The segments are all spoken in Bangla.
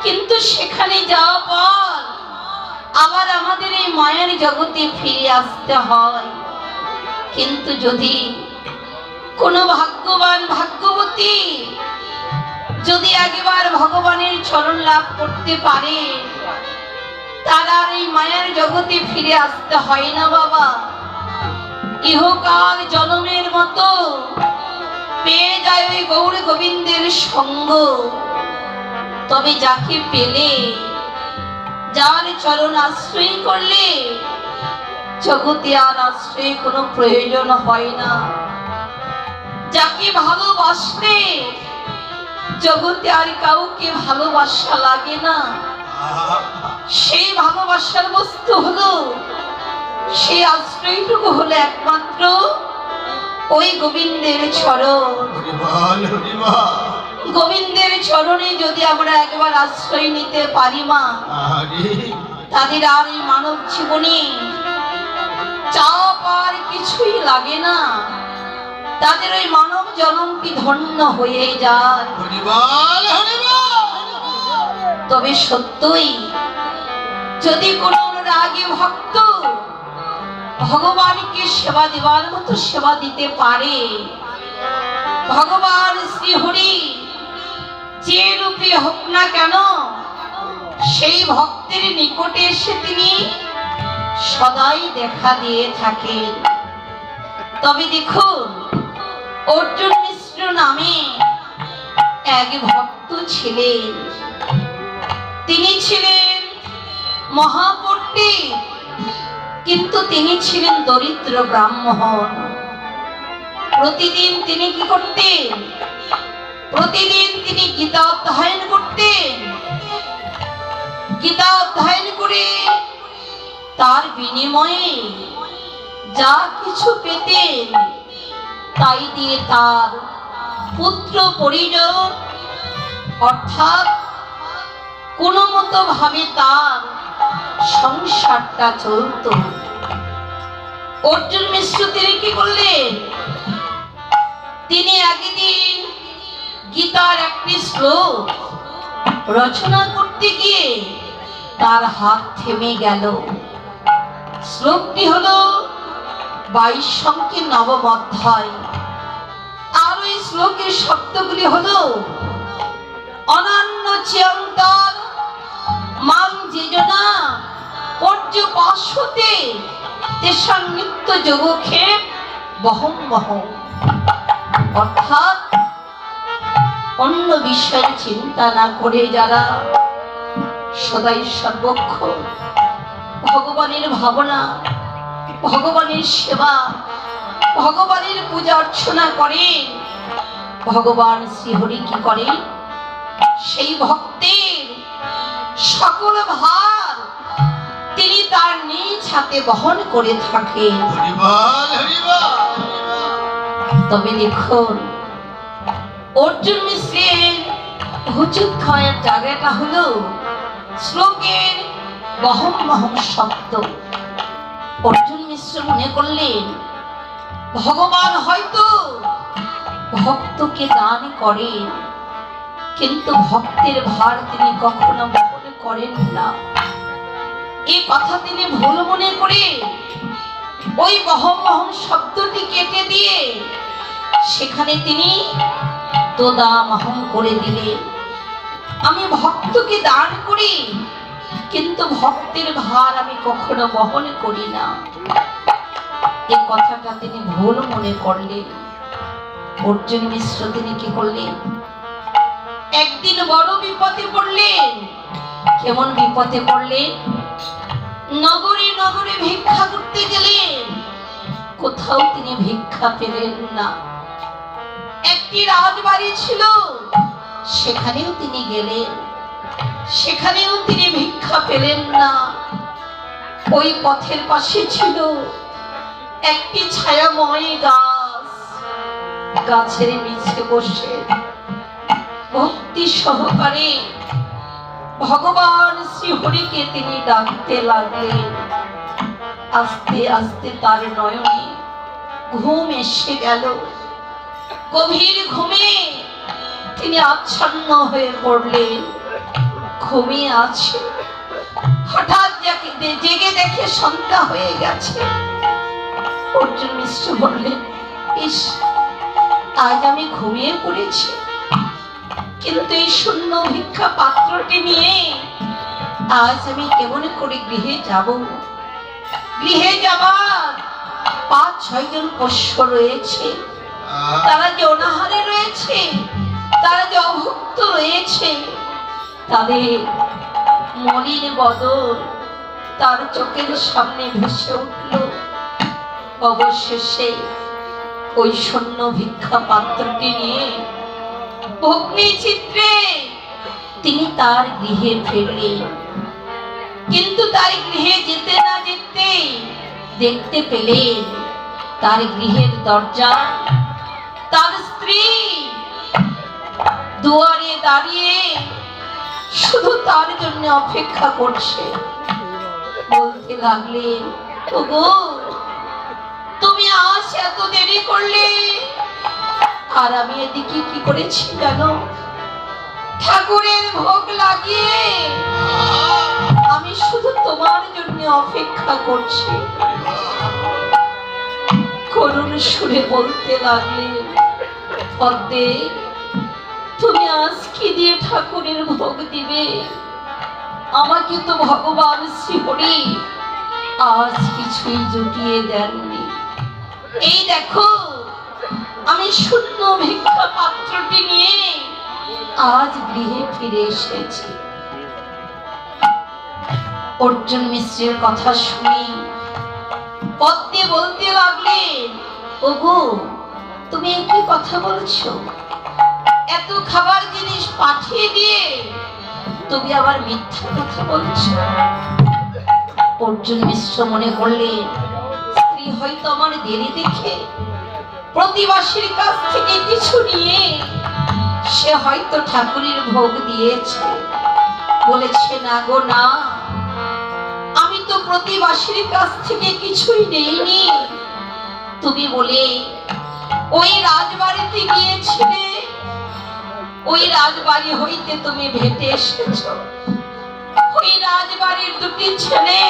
কিন্তু সেখানে যাওয়া পর আবার আমাদের এই মায়ের জগতে ফিরে আসতে হয়। কিন্তু যদি কোনো ভাগ্যবান ভাগ্যবতী যদি একবার ভগবানের চরণ লাভ করতে পারে, তারা আর এই মায়ের জগতে ফিরে আসতে হয় না বাবা। ইহকাল জনমের মতো পেয়ে যায় ওই গৌর গোবিন্দের সঙ্গ। তবে যাকে পেলে, যার চরণ আশ্রয় করলে, জগতে আর আশ্রয় কোনো প্রয়োজন হয় না। যাকে ভালোবাসলে জগতে আর কাউকে ভালোবাসা লাগে না। সেই ভালোবাসার বস্তু হলো, সেই আশ্রয়টুকু হলো একমাত্র ওই গোবিন্দের চরণ। গোবিন্দের চরণে যদি আমরা একবার আশ্রয় নিতে পারি মা, তাদের আর এই মানব জীবনে চাপ আর কিছুই লাগে না। তাদের ওই মানব জন্মটি ধন্য হয়ে যায়। তবে সত্যই যদি কোন রাগী ভক্ত ভগবানকে সেবা দেওয়ার মতো সেবা দিতে পারে, ভগবান শ্রীহরি যে রূপে হোক না কেন সেই ভক্তের নিকটে এসে তিনি সদাই দেখা দিয়ে থাকেন। তবে দেখুন, অর্জুন মিশ্র নামে এক ভক্ত ছিলেন। তিনি ছিলেন মহাপণ্ডিত, কিন্তু তিনি ছিলেন দরিদ্র ব্রাহ্মণ। প্রতিদিন তিনি কি করতেন? প্রতিদিন তিনি গীতা অধ্যয়ন করতেন। গীতা অধ্যয়ন করে তার বিনিময়ে যা কিছু পেতেন তাই দিয়ে তার পুত্র পরিজন অর্থাৎ কোনো মতো ভাবে তার সংসারটা চলত। অর্জুন মিশ্র তিনি কি করলেন? তিনি একদিন গীতার একটি শ্লোক রচনা করতে গিয়ে তার হাত থেমে গেল। শ্লোকটি হলো 22 সংখ্যের 9ম অধ্যায়। আর ওই শ্লোকের শব্দগুলি হলো অনন্য চিয়ন্তন মাং যেজনা পর্যপাশতে তেষাং নিত্য যোগক্ষেপ বহম বহম। অর্থাৎ অন্য বিষয়ের চিন্তা না করে যারা সদাই সর্বক্ষণ ভগবানের ভাবনা, ভগবানের সেবা, ভগবানের পূজা অর্চনা করেন, ভগবান শ্রীহরি কি করেন? সেই ভক্তের সকল ভার তিনি তার নিজ হাতে বহন করে থাকেন। তবে দেখুন, অর্জুন মিশ্রের হুজুত খাওয়ার জায়গাটা হলো শ্লোকের বহম বহম শব্দ। অর্জুন মিশ্র মনে করলেন ভগবান হয়তো ভক্তকে দান করেন, কিন্তু ভক্তের ভার তিনি কখনো বহন করেন না। এই কথা তিনি ভুল মনে করে ওই বহম বহম শব্দটি কেটে দিয়ে সেখানে তিনি তোদামহম করে দিলেন। আমি ভক্তকে দান করি, কিন্তু ভক্তের ভার আমি কখনো বহন করি না। এই কথাটা তিনি ভুল মনে করলেন। অর্জুন মিশ্র তিনি কি করলেন? একদিন বড় বিপদে পড়লেন। কেমন বিপদে পড়লেন? নগরে নগরে ভিক্ষা করতে গেলেন, কোথাও তিনি ভিক্ষা পেলেন না। একটি রাজবাড়ি ছিল, সেখানেও তিনি গেলেন, সেখানেও তিনি ভিক্ষা পেলেন না। ওই পথের পাশে ছিল একটি ছায়াময় গাছ। গাছের নিচে বসে ভক্তি সহকারে ভগবান শ্রীহরিকে তিনি ডাকতে লাগলেন। আস্তে আস্তে তার নয়নে ঘুম এসে গেল। গভীর ঘুমে তিনি আচ্ছন্ন হয়ে পড়লেন। ঘুমিয়ে আছে, হঠাৎ জেগে দেখে সন্ধ্যা হয়ে গেছে। অর্জুন মিশ্র বললেন, ইস, আজ আমি ঘুমিয়ে পড়েছি, কিন্তু এই শূন্য ভিক্ষা পাত্রটি নিয়ে আজ আমি কেমন করে গৃহে যাব? গৃহে যাবার 5-6 জন পোষ্য রয়েছে, তারা যে অনাহারে রয়েছে, তারা যে অভুক্ত রয়েছে, তাদের মলিন বদন তার চোখের সামনে ভেসে উঠল। অবশেষে ওই শূন্য ভিক্ষা পাত্রটি নিয়ে অগ্নি চিত্রে তিনি তার গৃহে ফিরলেন। কিন্তু তার গৃহে যেতে না যেতে দেখতে পেলেন তার গৃহের দরজা তার স্ত্রী দুয়ারে দাঁড়িয়ে শুধু তার জন্য অপেক্ষা করছে। বলতে লাগলেন, ওগো, তুমি আজ এত দেরি করলে, আর আমি এদিকে কি করেছি জানো? ঠাকুরের ভোগ লাগিয়ে আমি শুধু তোমার জন্য অপেক্ষা করছি। করুণ সুরে বলতে লাগলেন, পদ্মে, তুমি আজ কি দিয়ে ঠাকুরের ভোগ দিবে? আমাকে তো ভগবান শ্রীহরি আজ কিছুই জুটিয়ে দেননি। এই দেখো, আমি শূন্য ভিক্ষা পাত্রটি নিয়ে আজ গৃহে ফিরে এসেছি। অর্জুন মিশ্রের কথা শুনি পদ্মে বলতে লাগলেন, ওগো, তুমি একই কথা বলছো? এত খাবার জিনিস পাঠিয়ে দিয়ে তুমি আবার মিথ্যা কথা বলছো? অর্জুন মিশ্র মনে করলেন, স্ত্রী হয়তো আমার দেরি দেখে প্রতিবাসীর কাছ থেকে কিছু নিয়ে সে হয়তো ঠাকুরের ভোগ দিয়েছে। বলেছে, না গো না, আমি তো প্রতিবাসীর কাছ থেকে কিছুই নেইনি। তুমি বলে ওই রাজবাড়িতে গিয়েছিলে, ওই রাজবাড়ি হইতে তুমি ভেটে এসেছো। ওই রাজবাড়ির দুটি ছেলে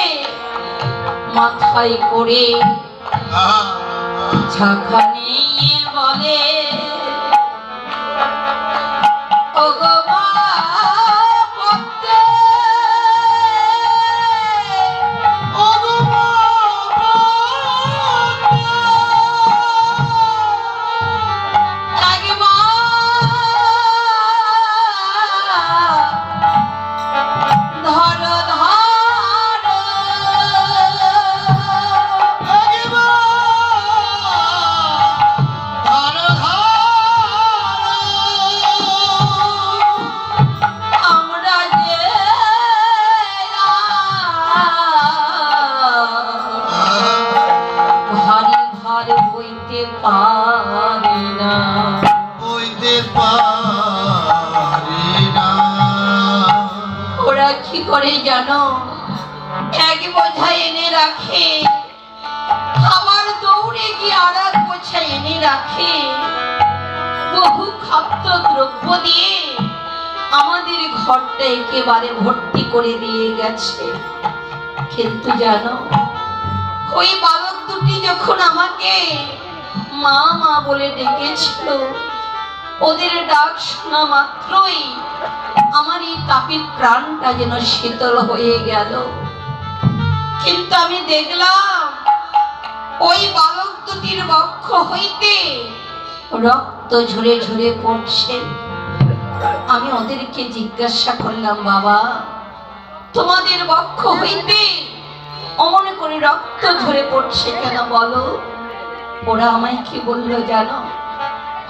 মাথায় করে ঝাঁকা নিয়ে বলে, ওগো মা পদ্মে, ওগো মা পদ্মে, মা ধরো ধরো, আমরা যে ভারী ভার বইতে পারি না, বইতে পারি না। ওরা কি করে জানো? এক বোঝা এনে রাখে, আবার দৌড়ে গিয়ে আর এক বোঝা এনে রাখে। বহু খাদ্য দ্রব্য দিয়ে আমাদের ঘরটা একেবারে ভর্তি করে দিয়ে গেছে। কিন্তু জানো, ওই বালক দুটি যখন আমাকে মা মা বলে ডেকেছিল, ওদের ডাক শোনা মাত্রই আমার এই তাপিত প্রাণটা যেন শীতল হয়ে গেল। কিন্তু আমি দেখলাম ওই বালক দুটির বক্ষ হইতে রক্ত ঝরে ঝরে পড়ছে। আমি ওদেরকে জিজ্ঞাসা করলাম, বাবা, তোমাদের বক্ষ হইতে অমন করে রক্ত ঝরে পড়ছে কেন বলো? ওরা আমায় কি বললো জানো?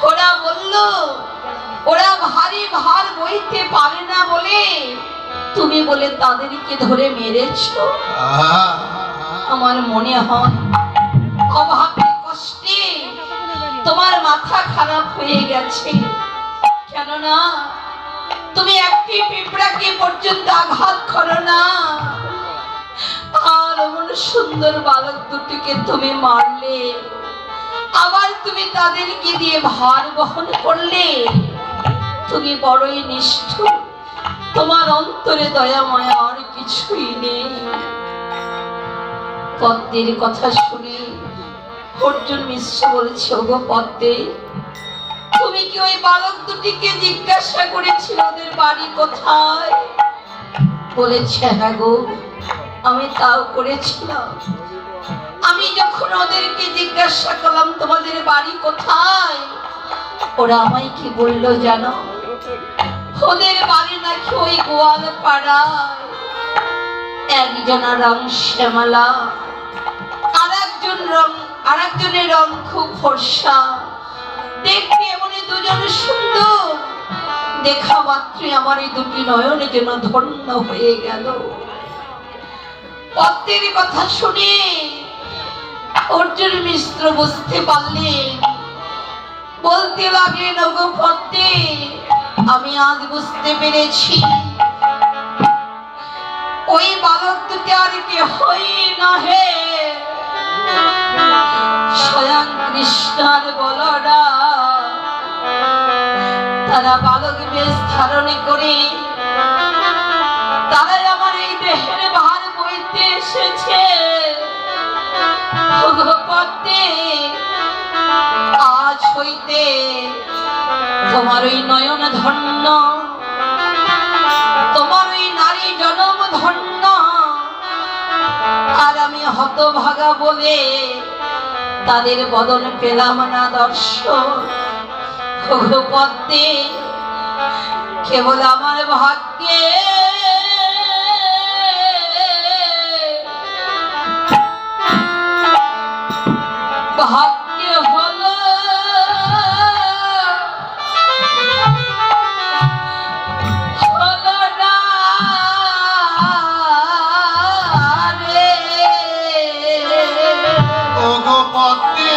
ওরা বলল, ওরা ভারী ভার বইতে পারে না বলে তুমি বলে তাদেরকে ধরে মেরেছো। আমার মনে হয় অভাবে কষ্টে তোমার মাথা খারাপ হয়ে গেছে। কেননা তুমি একটি পিঁপড়াকে পর্যন্ত আঘাত করো না, আর এমন সুন্দর বালক দুটিকে তুমি মারলে, আবার তুমি তাদেরকে দিয়ে ভার বহন করলে। তুমি বড়ই নিষ্ঠুর, তোমার অন্তরে দয়া মায়া আর কিছুই নেই। পদ্মের কথা শুনে অর্জুন মিশ্র বলেছে, ওগো পদ্মে, তুমি কি ওই বালক দুটিকে জিজ্ঞাসা করেছিল ওদের বাড়ি কোথায়? বলেছে, হ্যাঁ গো, আমি তাও করেছিলাম। আমি যখন ওদেরকে জিজ্ঞাসা করলাম তোমাদের বাড়ি কোথায়, ওরা আমায় কি বললো জানো? ওদের বাড়ি নাকি ওই গোয়াল পাড়ায়। একজনের রং শ্যামলা, আর একজনের রং খুব ফর্সা। দেখতে এমনই দুজন সুন্দর, দেখা মাত্রই আমার এই দুটি নয়নে যেন ধন্য হয়ে গেল। পদ্মের কথা শুনে অর্জুন মিশ্র বুঝতে পারলেন, বলতে লাগলেন, ওগো পদ্মে, আমি আজ বুঝতে পেরেছি ওই বালক দুটি আর কেহই নহে, স্বয়ং কৃষ্ণের বলরাম। তারা বালক বেশ ধারণ করে তারাই আমার এই দেহের ভার বইতে এসেছে। পদ্মে, আজ হইতে তোমার ওই নয়ন ধন্য, তোমার ওই নারী জনম ধন্য। আর আমি হতভাগা বলে তাদের বদন পেলাম না দর্শন। পদ্মে, কেবল আমার ভাগ্যে ভাগ্যে হলো না রে। ওগো পদ্মে,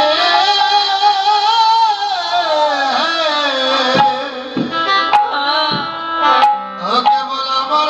কেবল আমার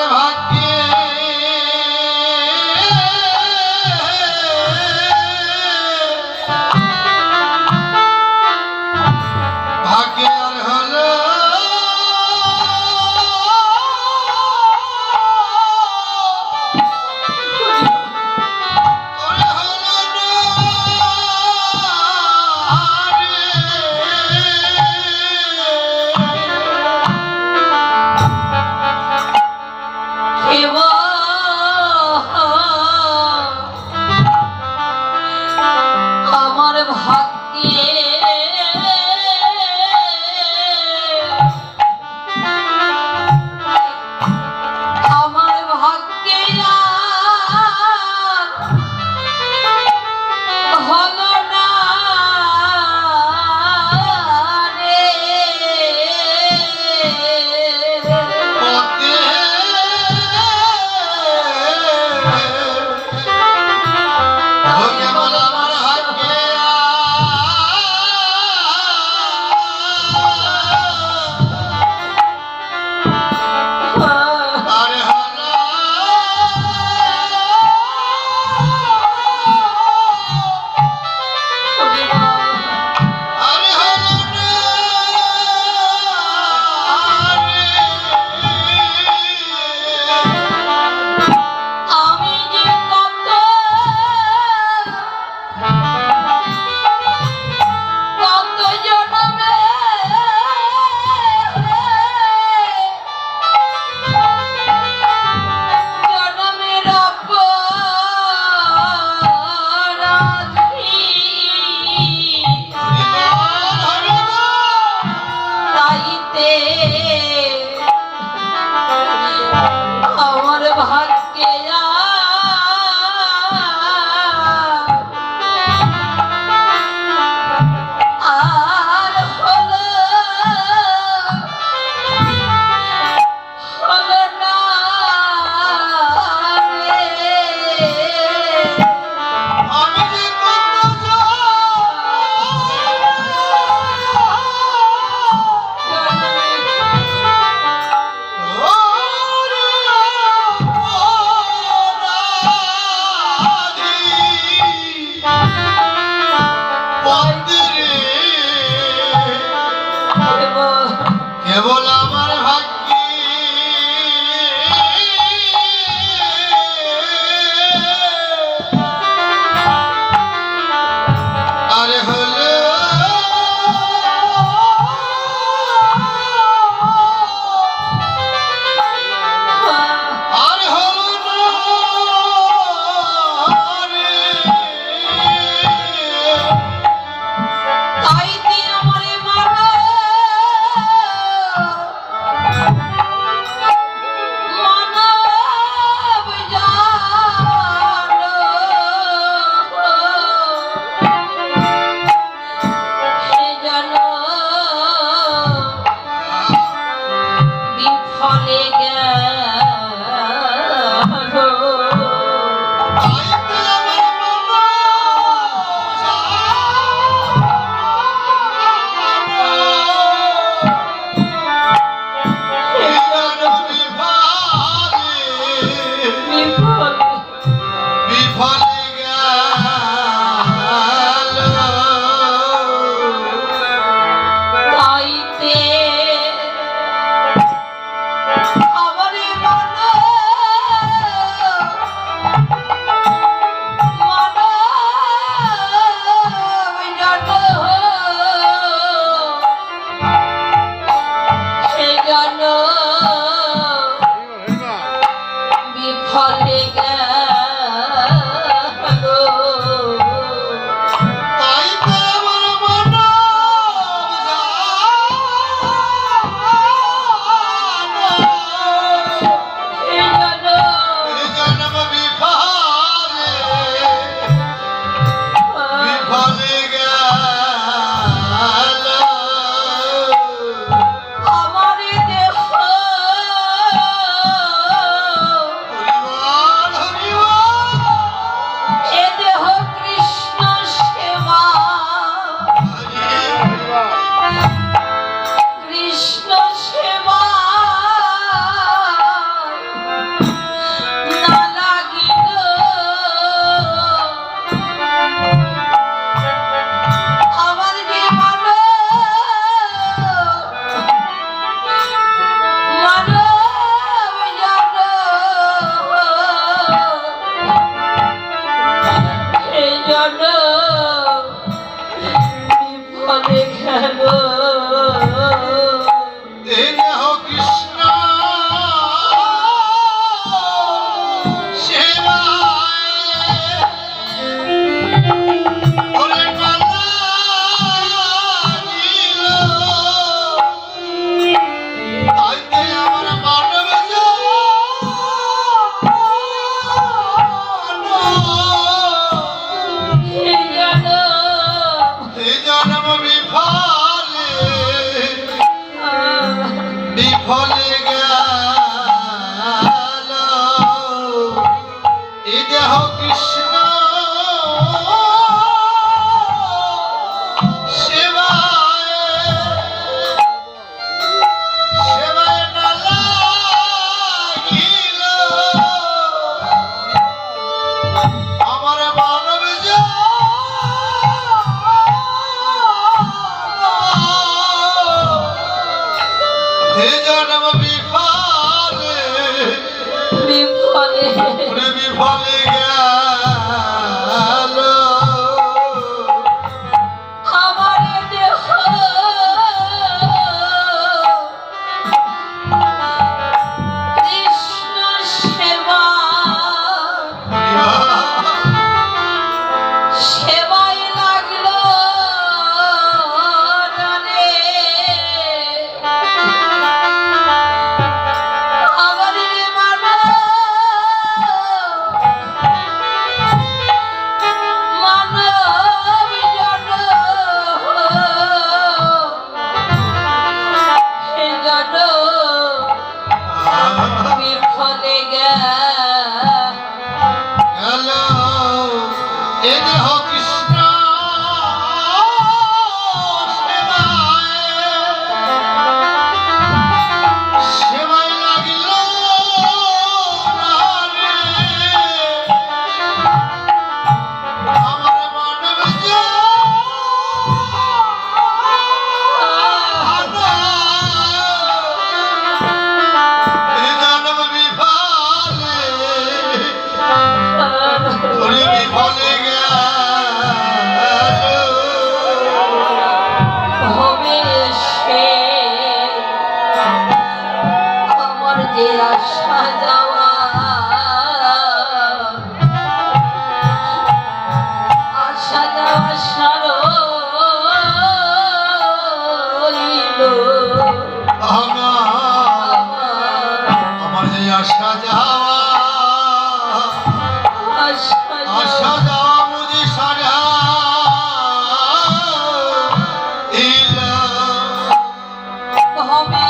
হবে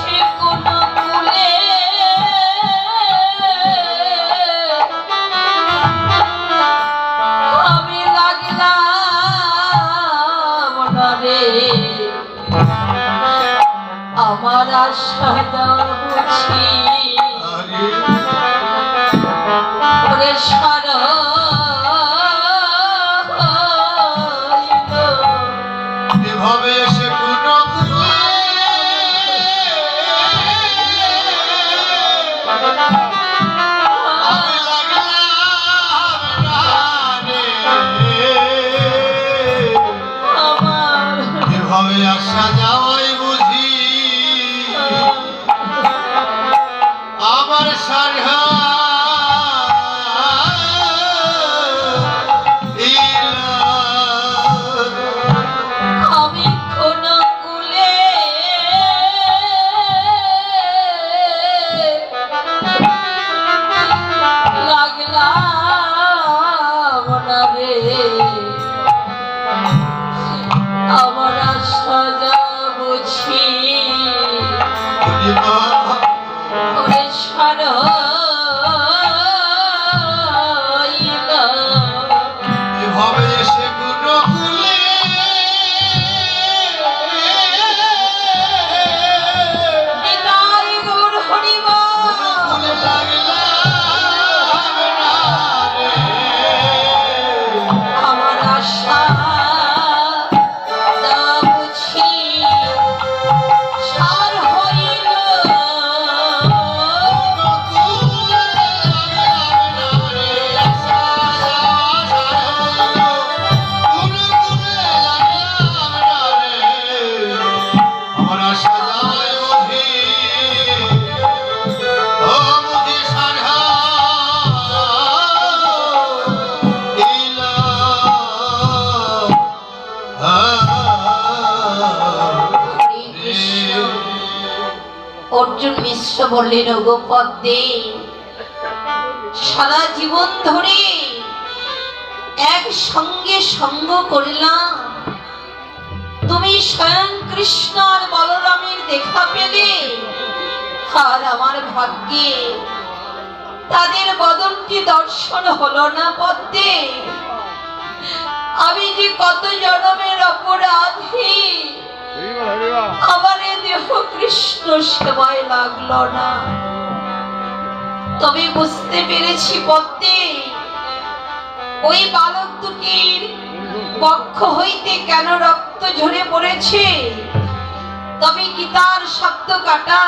সে কোন মূলে সারহা আমি কোন কুলে লাগলাম না রে, আমার সাজা বুঝি ওরে সারাইলা। এভাবে সে গুলো গুলে বিদায় গৌর হরিবল। গুলে লাগলাম না রে। আমার আশা যা বুঝি সার হইল। আমার আশা যায় মধি ও মধি সারহা হরে কৃষ্ণ। অর্জুন মিশ্র বললেন, ওগো পদ্মে, সারা জীবন ধরে একসঙ্গে সঙ্গ করলাম, তুমি স্বয়ং কৃষ্ণ আর বলরামের দেখা পেলে, আর আমার ভাগ্যে তাদের বদনটি দর্শন হলো না পদ্মে। আমি যে কত জনমের অপরাধী, আমার এ দেহ কৃষ্ণ সেবায় লাগলো না। তবে বুঝতে পেরেছি পদ্মে, ওই বালক দুটির বক্ষ হইতে কেন রক্ত ঝরে পড়েছে। তবে গীতার শব্দ কাটা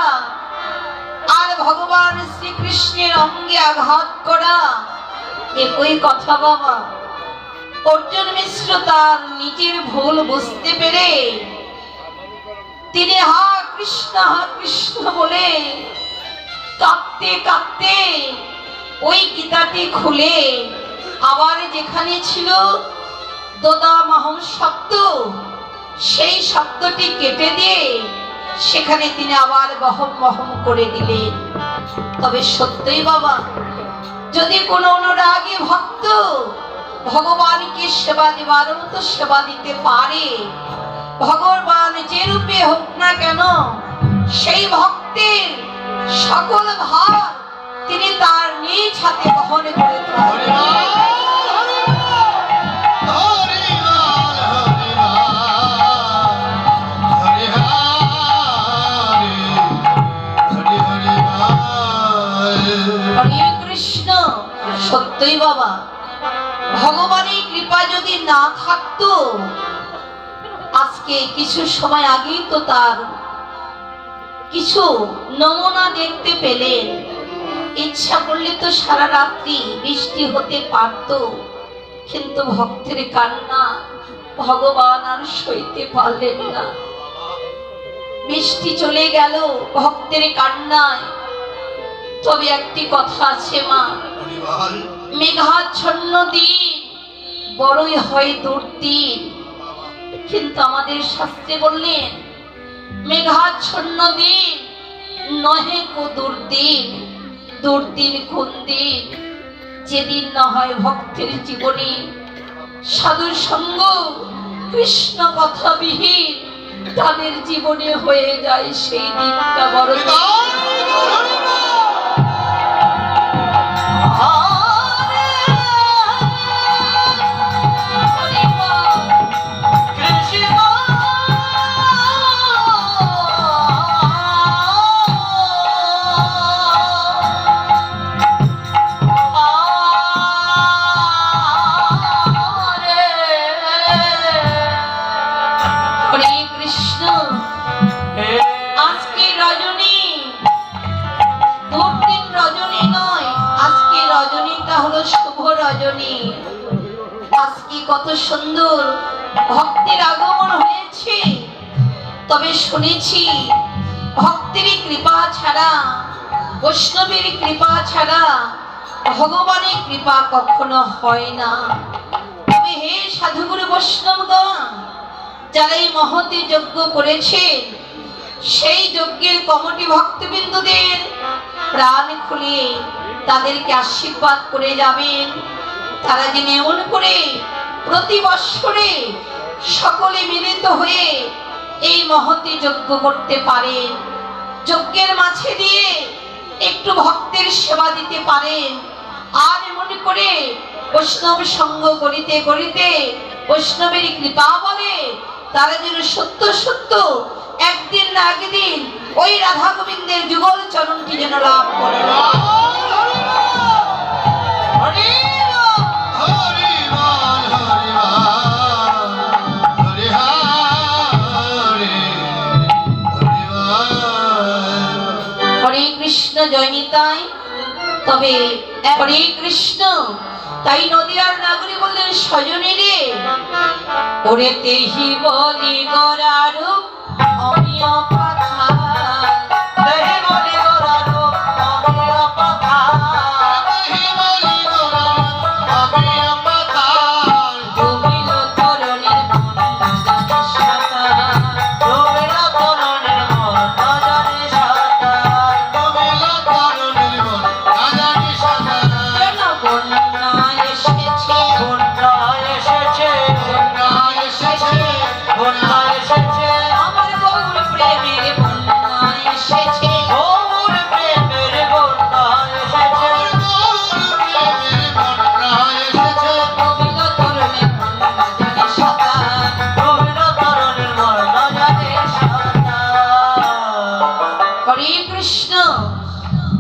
আর ভগবান শ্রীকৃষ্ণের অঙ্গে আঘাত করা একই কথা বাবা। অর্জুন মিশ্র তার নিজের ভুল বুঝতে পেরে তিনি হা কৃষ্ণ বলে কাঁদতে কাঁদতে ওই গীতাটি খুলে আবার যেখানে ছিল দোদামহম শব্দ, সেই শব্দটি কেটে দিয়ে সেখানে তিনি আবার বহম বহম করে দিলেন। তবে সত্যই বাবা, যদি কোনো অনুরাগী ভক্ত ভগবানকে সেবা দেবার মতো সেবা দিতে পারে, ভগবান যে রূপে হোক না কেন, সেই ভক্তের সকল ভার তিনি তার নিজ হাতে বহন করে থাকেন। হরে কৃষ্ণ। সত্যই বাবা, ভগবানের কৃপা যদি না থাকতো, আজকে কিছু সময় আগেই তো তার কিছু নমুনা দেখতে পেলেন। ইচ্ছা করলে তো সারা রাত্রি বৃষ্টি হতে পারত, কিন্তু ভক্তের কান্না ভগবান আর সইতে পারলেন না। বৃষ্টি চলে গেল ভক্তের কান্নায়। তবে একটি কথা আছে মা, মেঘাচ্ছন্ন দিন বড়ই হয় দুর্দিন। কিন্তু আমাদের শাস্ত্রে বললেন, মেঘাচ্ছন্ন দিন নহে কো দুর্দিন, দুর্দিন কোন দিন, যেদিন না হয় ভক্তের জীবনে সাধু সঙ্গ কৃষ্ণ কথা বিহীন তাদের জীবনে হয়ে যায় সেই দিনটা বড়। আজকে কত সুন্দর ভক্তের আগমন হয়েছে। তবে শুনেছি ভক্তেরই কৃপা ছাড়া বৈষ্ণবের কৃপা ছাড়া ভগবানের কৃপা কখনো হয় না। তবে হে সাধুগুরু বৈষ্ণবগণ, যারা এই মহতি যজ্ঞ করেছেন, সেই যজ্ঞের কমিটি ভক্তবৃন্দদের প্রাণ খুলে তাদেরকে আশীর্বাদ করে যাবেন। তারা যেন এমন করে প্রতি বৎসরে সকলে মিলিত হয়ে এই মহতি যজ্ঞ করতে পারেন, যজ্ঞের মাঝে দিয়ে একটু ভক্তের সেবা দিতে পারেন। আর এমন করে বৈষ্ণব সঙ্গ করিতে করিতে বৈষ্ণবের কৃপা বলে তারা যেন সত্য সত্য একদিন না একদিন ওই রাধা গোবিন্দের যুগল চরণটি যেন লাভ করে। হরি বল, হরি বল, হরি হরি হরি বল। হরে কৃষ্ণ জয় নিতাই। তবে হরে কৃষ্ণ, তাই নদীয়ার নাগরী বললেন সজনী রে, ওরে তেহি বলি গরারূপ অমিয় কথা, তেহি বলি গরারূপ অমিয় কথা, ডুবিল তরুণীর মন সাতা, ডুবিল তরুণীর মন সাতা, কেন বন্যা এসেছে, বন্যা এসেছে, বন্যা এসেছে, আমার গৌর প্রেমের বন্যা এসেছে, গৌর প্রেমের বন্যা এসেছে, ডুবিল তরুণীর মন জানে সাতা, ডুবিল তরুণীর মন জানে সাতা। হরে কৃষ্ণ,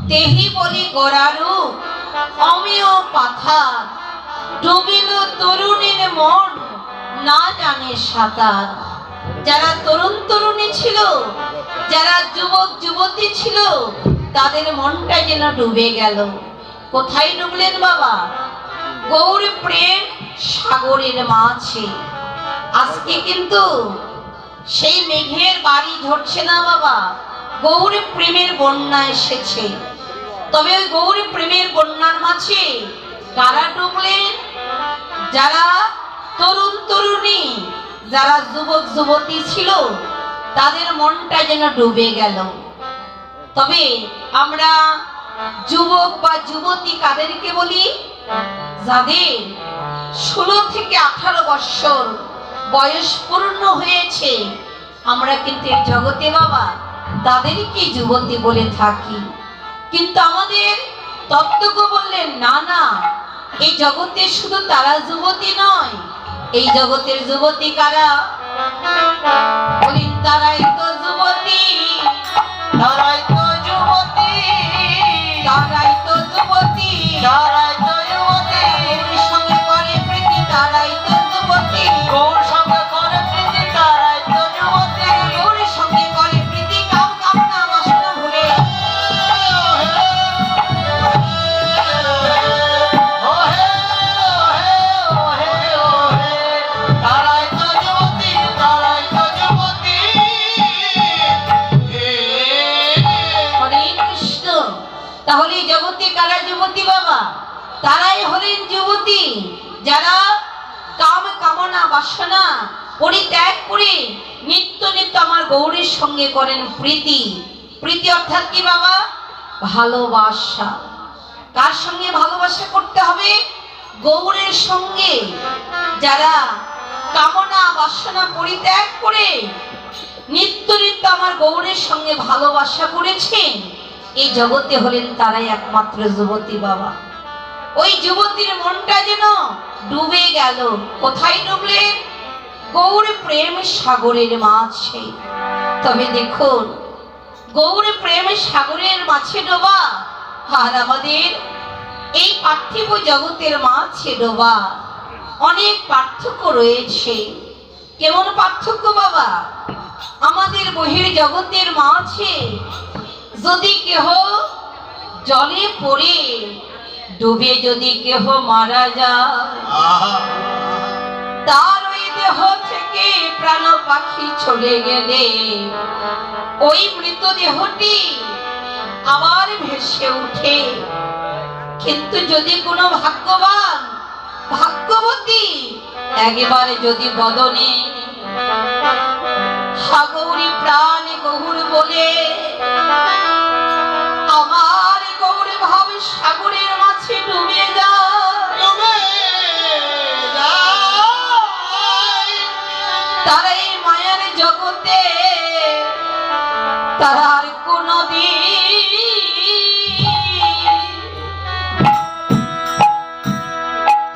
তেহি বলি গরারু অমিয় পাথা, ডুবিল তরুণীর মন না জানে সাঁতার। যারা তরুণ তরুণী ছিল, যারা যুবক যুবতী ছিল, তাদের মনটা যেন ডুবে গেল। কোথায় ডুবলেন বাবা? গৌর প্রেম সাগরের মাঝে। আজকে কিন্তু সেই মেঘের বাড়ি ঝরছে না বাবা, গৌর প্রেমের বন্যা এসেছে। তবে ওই গৌর প্রেমের বন্যার মাঝে কারা ডুবলেন? যারা তরুণ তরুণী, যারা যুবক যুবতী ছিল, তাদের মনটা যেন ডুবে গেল। তবে আমরা যুবক বা যুবতী কাদেরকে বলি? যাদের 16 থেকে 18 বৎসর বয়স পূর্ণ হয়েছে, আমরা কিন্তু এই জগতে বাবা তাদেরকে যুবতী বলে থাকি। কিন্তু আমাদের তত্ত্বজ্ঞ বললেন না না, এই জগতে শুধু তারা যুবতী নয়, এই জগতের যুবতী কারা? বলেন তারাই তো যুবতী, তারাই তো যুবতী, তারাই তো যুবতী, তারাই তো যুবতী, গৌর সঙ্গে করে প্রীতি তারাই তো যুবতী, গৌর সঙ্গে করে প্রীতি তারাই তো যুবতী, গৌর সঙ্গে করে প্রীতি কাম কামনা বাসনা ভুলে, তাহলে জগতে কারা যুবতী বাবা? তারাই হলেন যুবতী যারা কাম কামনা বাসনা পরিত্যাগ করে নিত্য নিত্য আমার গৌরীর সঙ্গে করেন প্রীতি। প্রীতি অর্থাৎ কি বাবা? ভালোবাসা। কার সঙ্গে ভালোবাসা করতে হবে? গৌরের সঙ্গে। যারা কামনা বাসনা পরিত্যাগ করে নিত্য নিত্য আমার গৌরের সঙ্গে ভালোবাসা করেছেন, এই জগতে হলেন তারাই একমাত্র যুবতী বাবা। ওই যুবতীর মনটা যেন ডুবে গেল। কোথায় ডুবলেন? গৌর প্রেম সাগরের মাঝে। তবে দেখুন, গৌর প্রেম সাগরের মাঝে ডোবা আর আমাদের এই পার্থিব জগতের মাঝে ডোবা অনেক পার্থক্য রয়েছে। কেমন পার্থক্য বাবা? আমাদের বহির জগতের মাঝে যদি কেহ জলে পড়ে ডুবে যদি কেহ মারা যায়, তার ওই দেহ থেকে প্রাণ পাখি চলে গেলে ওই মৃতদেহটি আবার ভেসে উঠে। কিন্তু যদি কোনো ভাগ্যবান ভাগ্যবতী একেবারে যদি বদনে সাগরী প্রাণ গৌর বলে আমার গৌর ভাব সাগরের মাঝে ডুবে তারা এই মায়ার জগতে তারা আর কোনদিন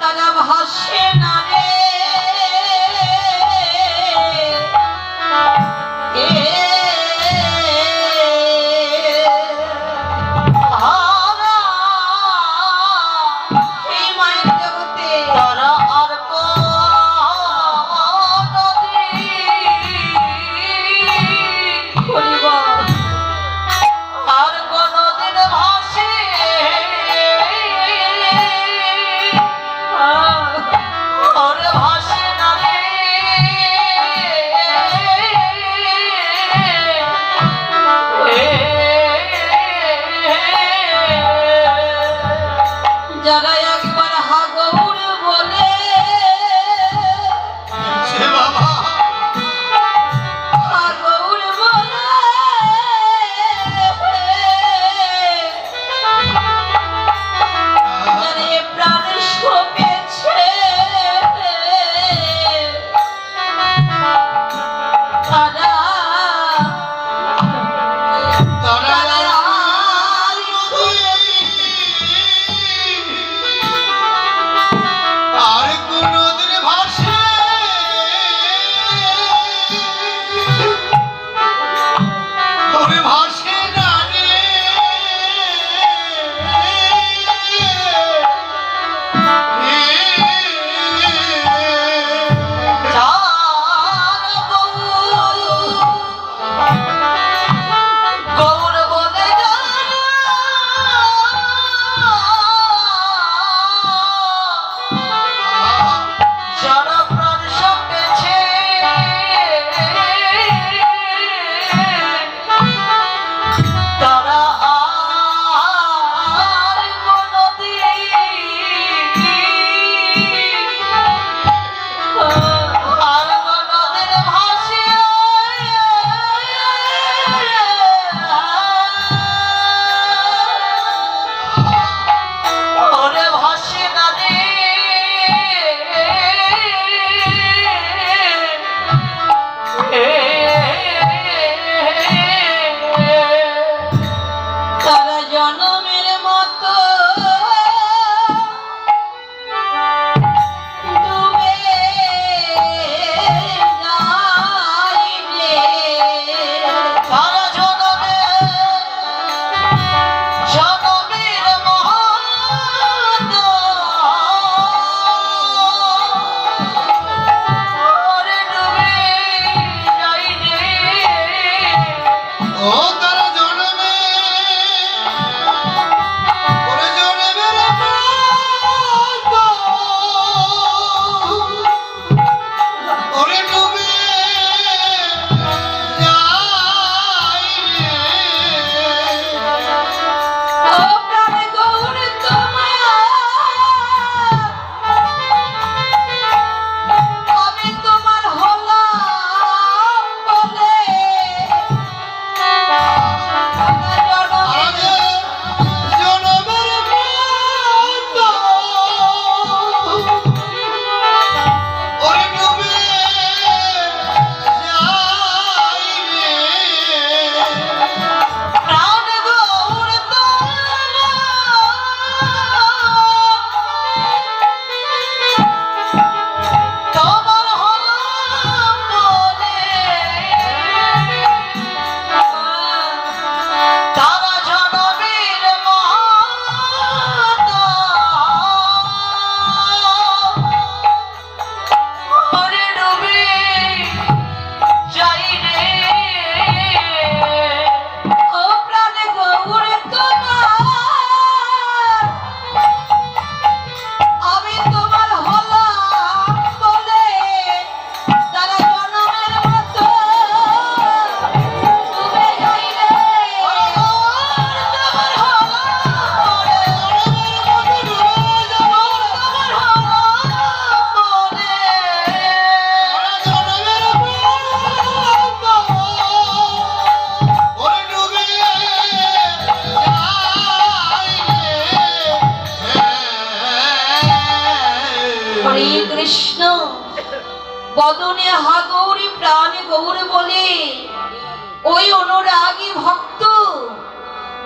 তারা ভাসে না রে। এই মায়ের জগতে তারা আর কোনদিন বদনে হা গৌরী প্রাণে গৌর বলে ওই অনুরাগী ভক্ত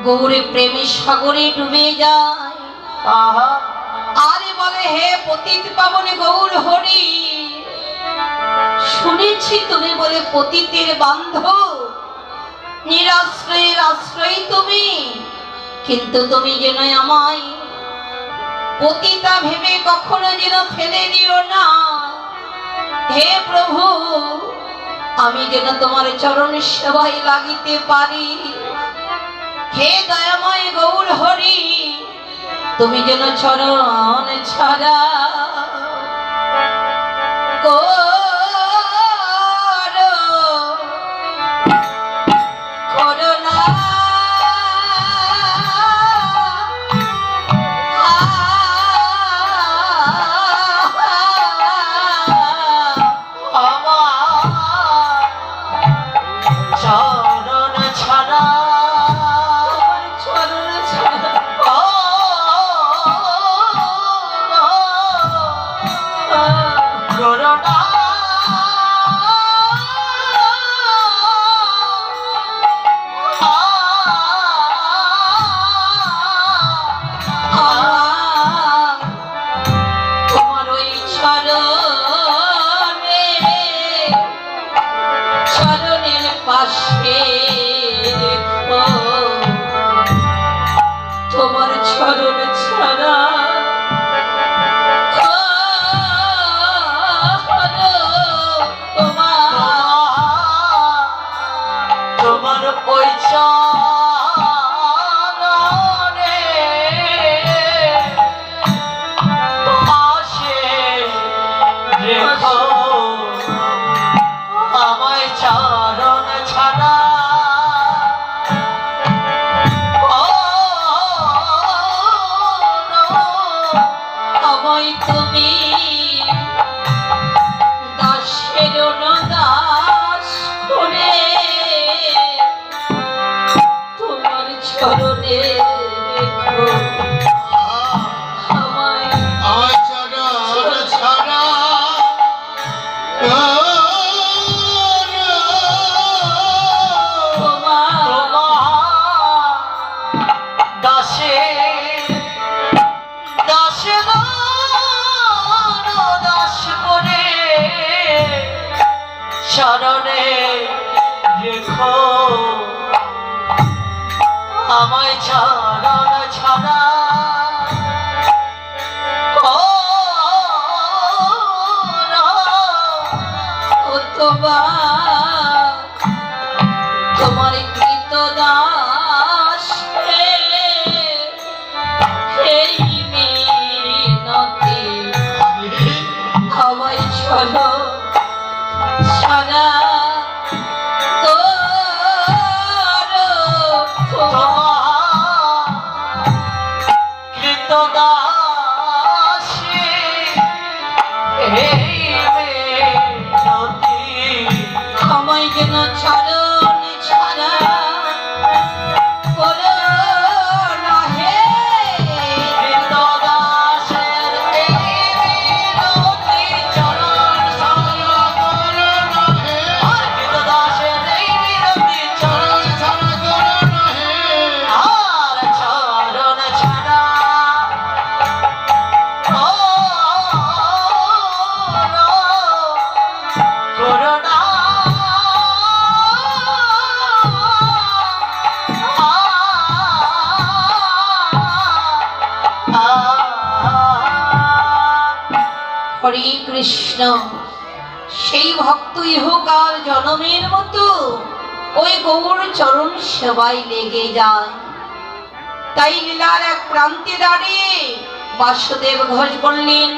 গৌরে প্রেমের সাগরে ডুবে যায়। আহা আরে বলে হে পতিত পাবনে গৌর হরি, শুনেছি তুমি বলে পতিতের বান্ধব, নিরাশ্রয়ের আশ্রয় তুমি, কিন্তু তুমি যেন আমায় পতিতা ভেবে কখনো যেন ফেলে দিও না। হে প্রভু, আমি যেন তোমার চরণ সেবায় লাগিতে পারি। হে দয়াময় গৌর হরি, তুমি যেন চরণ ছাড়া করোনা। চরণ ছাড়া চরণ ছাড়া করোনা তোমার ওই চরণে, চরণের পাশে রেখো, তোমার চরণ ছাড়া তোমার ওই চরণে পাশে রেখো আমায় চরণ ছাড়া আমায় তুমি দাসের দাস করে তোমার চরণে রেখো, আমায় আমায় চরণ ছাড়া তোমার দাসে দাসে দাস করে শরণে রেখো আমায় চরণ ছাড়া তোমার কৃত দাস এই মিনতি, আমায় চলো সারা কৃতদাসে আমায় যেন চরণ ছাড়া করো না হে। কৃতদাসের মিনতি চরণ ছাড়া করো না হে কৃতদাসের মিনতি চরণ ছাড়া করো না হে আর চরণ ছাড়া করোনা হরে কৃষ্ণ। সেই ভক্ত ইহকাল জনমের মতো ওই গৌর চরণ সেবায় লেগে যায়। তাই লীলার এক প্রান্তে দাঁড়িয়ে বাসুদেব ঘোষ বললেন,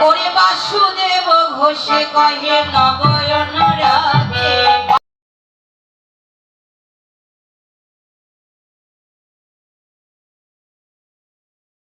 ওরে বাসুদেব ঘোষে কহে নবয়ন